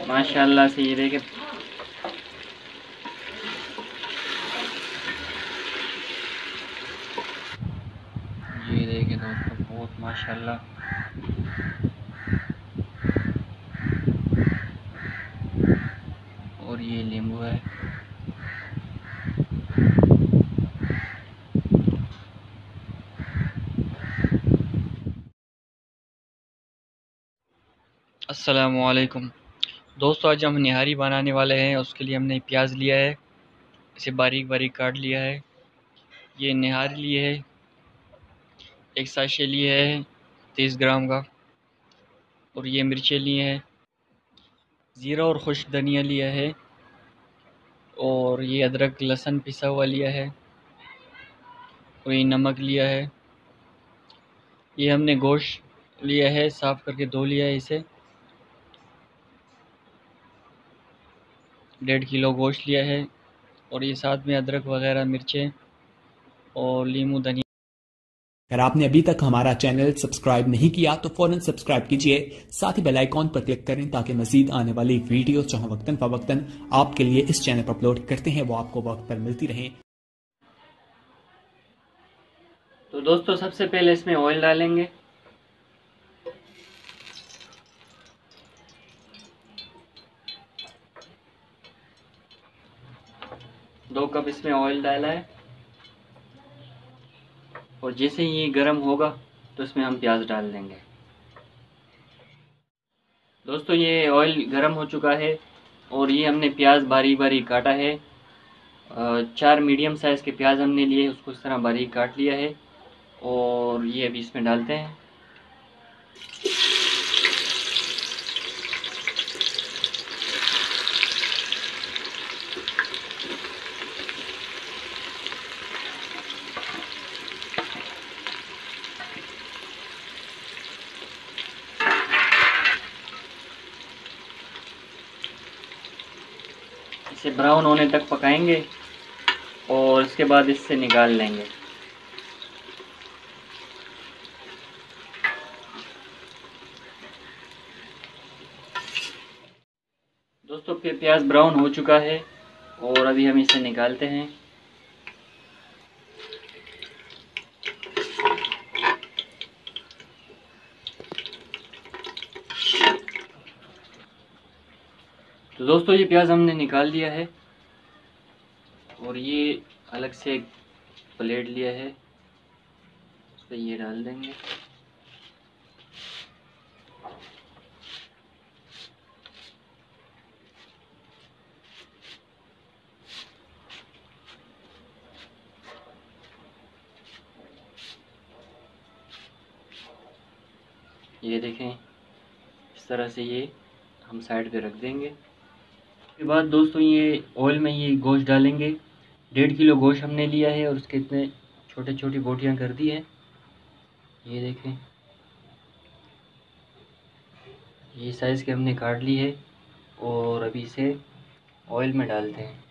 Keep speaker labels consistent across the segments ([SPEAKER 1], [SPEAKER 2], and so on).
[SPEAKER 1] माशाल्लाह से। ये देखें, दोस्तों बहुत माशाल्लाह। और ये नींबू है। अस्सलामुअलैकुम दोस्तों, आज हम निहारी बनाने वाले हैं। उसके लिए हमने प्याज लिया है, इसे बारीक बारीक काट लिया है। ये निहारी लिए है, एक साशे लिए है 30 ग्राम का। और ये मिर्चें लिए हैं, ज़ीरा और खुश्क धनिया लिया है। और ये अदरक लहसुन पिसा हुआ लिया है। और ये नमक लिया है। ये हमने गोश्त लिया है, साफ़ करके धो लिया है इसे। 1.5 किलो गोश्त लिया है। और ये साथ में अदरक वगैरह, मिर्चें और लीमू धनिया।
[SPEAKER 2] अगर आपने अभी तक हमारा चैनल सब्सक्राइब नहीं किया तो फौरन सब्सक्राइब कीजिए, साथ ही बेल आइकॉन पर क्लिक करें ताकि मजीद आने वाली वीडियो जो हम वक्तन फवक्तन आपके लिए इस चैनल पर अपलोड करते हैं वो आपको वक्त पर मिलती रहे।
[SPEAKER 1] तो दोस्तों सबसे पहले इसमें ऑयल डालेंगे। दो कप इसमें ऑयल डाला है। और जैसे ही ये गर्म होगा तो इसमें हम प्याज डाल देंगे। दोस्तों ये ऑयल गर्म हो चुका है और ये हमने प्याज बारीक बारीक काटा है। 4 मीडियम साइज़ के प्याज हमने लिए, उसको इस तरह बारीक काट लिया है। और ये अभी इसमें डालते हैं। इसे ब्राउन होने तक पकाएंगे और इसके बाद इससे निकाल लेंगे। दोस्तों फिर प्याज ब्राउन हो चुका है और अभी हम इसे निकालते हैं। तो दोस्तों ये प्याज हमने निकाल लिया है और ये अलग से एक प्लेट लिया है, उस पर ये डाल देंगे। ये देखें, इस तरह से ये हम साइड पे रख देंगे। उसके बाद दोस्तों ये ऑयल में ये गोश्त डालेंगे। 1.5 किलो गोश्त हमने लिया है और उसके इतने छोटे छोटी बोटियां कर दी हैं। ये देखें, ये साइज़ के हमने काट ली है और अभी इसे ऑयल में डालते हैं।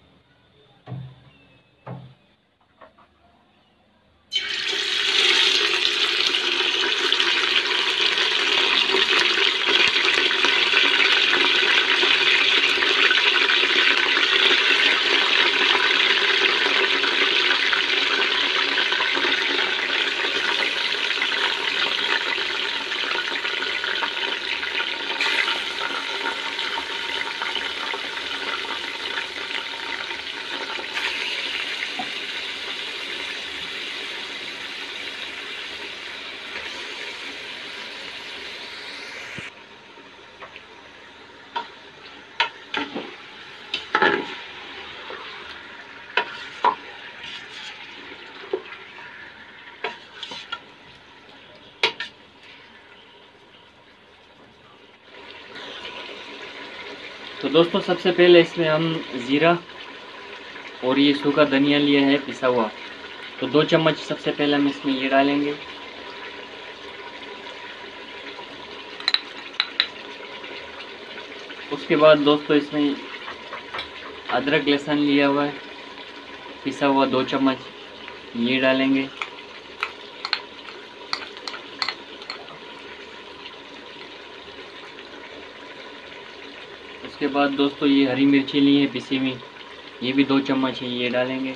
[SPEAKER 1] तो दोस्तों सबसे पहले इसमें हम ज़ीरा और ये सूखा धनिया लिया है पिसा हुआ, तो 2 चम्मच सबसे पहले हम इसमें ये डालेंगे। उसके बाद दोस्तों इसमें अदरक लहसुन लिया हुआ है पिसा हुआ 2 चम्मच, ये डालेंगे। उसके बाद दोस्तों ये हरी मिर्ची ली है पिसी हुई, ये भी 2 चम्मच है, ये डालेंगे।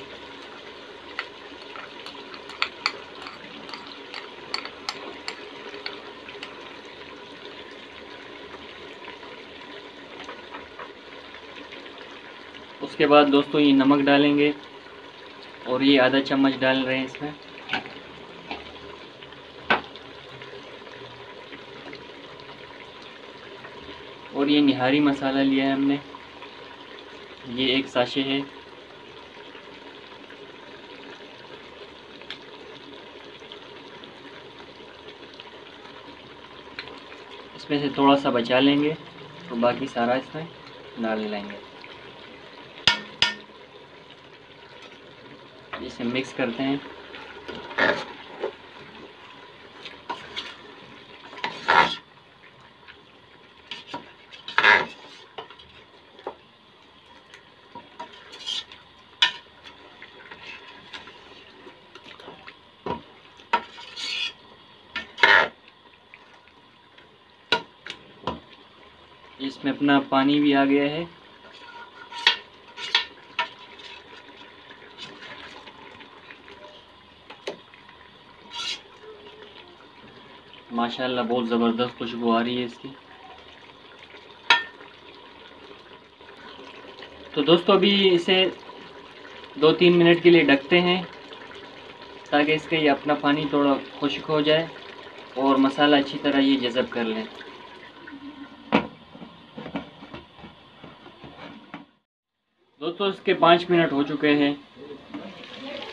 [SPEAKER 1] उसके बाद दोस्तों ये नमक डालेंगे और ये आधा चम्मच डाल रहे हैं इसमें। और ये निहारी मसाला लिया है हमने, ये 1 साशे है। इसमें से थोड़ा सा बचा लेंगे तो बाकी सारा इसमें डाल लेंगे। इसे मिक्स करते हैं। इसमें अपना पानी भी आ गया है। माशाल्लाह बहुत ज़बरदस्त खुशबू आ रही है इसकी। तो दोस्तों अभी इसे 2-3 मिनट के लिए ढकते हैं ताकि इसका ये अपना पानी थोड़ा खुश्क हो जाए और मसाला अच्छी तरह ये जज़ब कर लें। दोस्तों इसके 5 मिनट हो चुके हैं,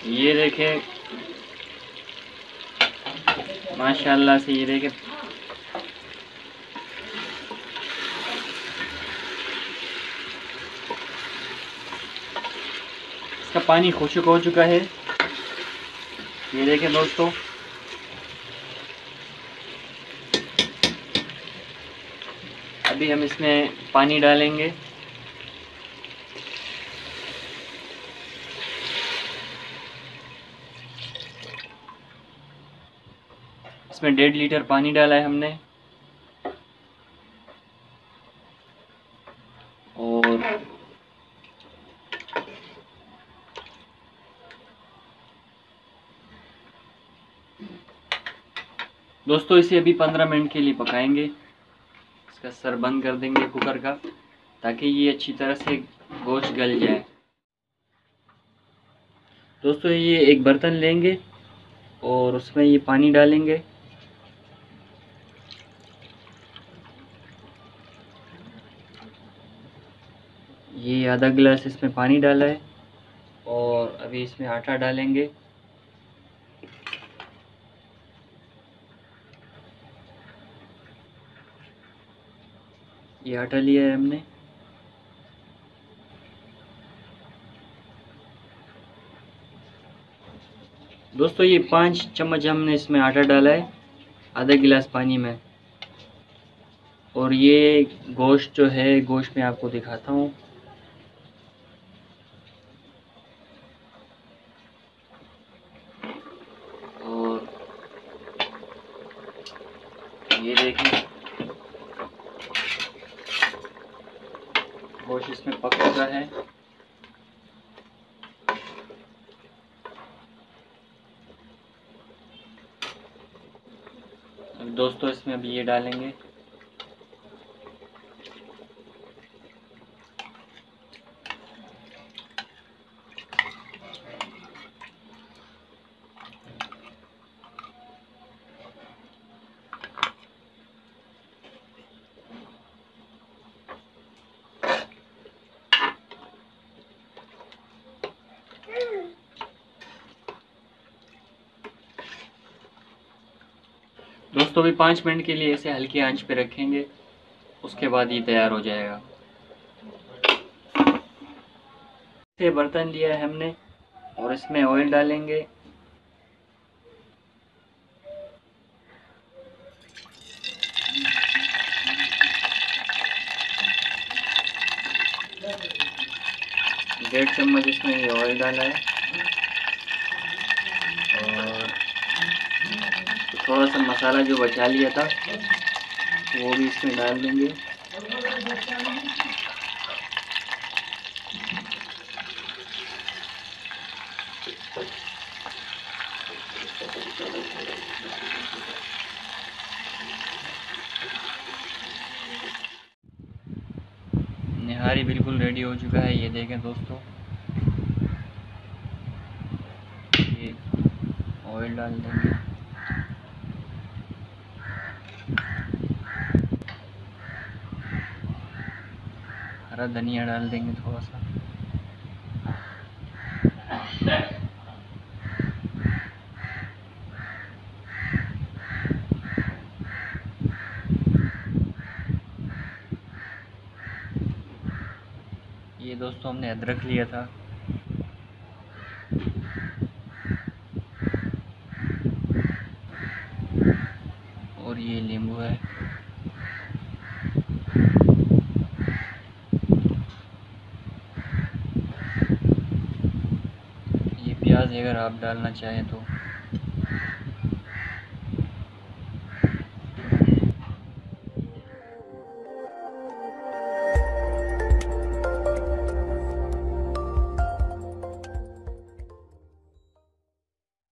[SPEAKER 1] ये देखें माशाल्लाह से, ये देखें इसका पानी खुश्क हो चुका है। ये देखें दोस्तों, अभी हम इसमें पानी डालेंगे। इसमें 1.5 लीटर पानी डाला है हमने। और दोस्तों इसे अभी 15 मिनट के लिए पकाएंगे। इसका सर बंद कर देंगे कुकर का ताकि ये अच्छी तरह से गोश्त गल जाए। दोस्तों ये एक बर्तन लेंगे और उसमें ये पानी डालेंगे। ये आधा गिलास इसमें पानी डाला है और अभी इसमें आटा डालेंगे। ये आटा लिया है हमने। दोस्तों ये 5 चम्मच हमने इसमें आटा डाला है आधा गिलास पानी में। और ये गोश्त जो है, गोश्त मैं आपको दिखाता हूँ। और ये देखें गोश्त इसमें पक चुका है। अब दोस्तों इसमें अभी ये डालेंगे। दोस्तों भी 5 मिनट के लिए इसे हल्की आंच पे रखेंगे, उसके बाद ये तैयार हो जाएगा। ये बर्तन लिया है हमने और इसमें ऑयल डालेंगे। डेढ़ चम्मच इसमें ये ऑयल डाला है और थोड़ा सा मसाला जो बचा लिया था वो भी इसमें डाल देंगे। निहारी बिल्कुल रेडी हो चुका है। ये देखें दोस्तों, ये ऑयल डाल देंगे। हरा धनिया डाल देंगे थोड़ा सा। ये दोस्तों हमने अदरक लिया था। और ये नींबू है। ये प्याज अगर आप डालना चाहें तो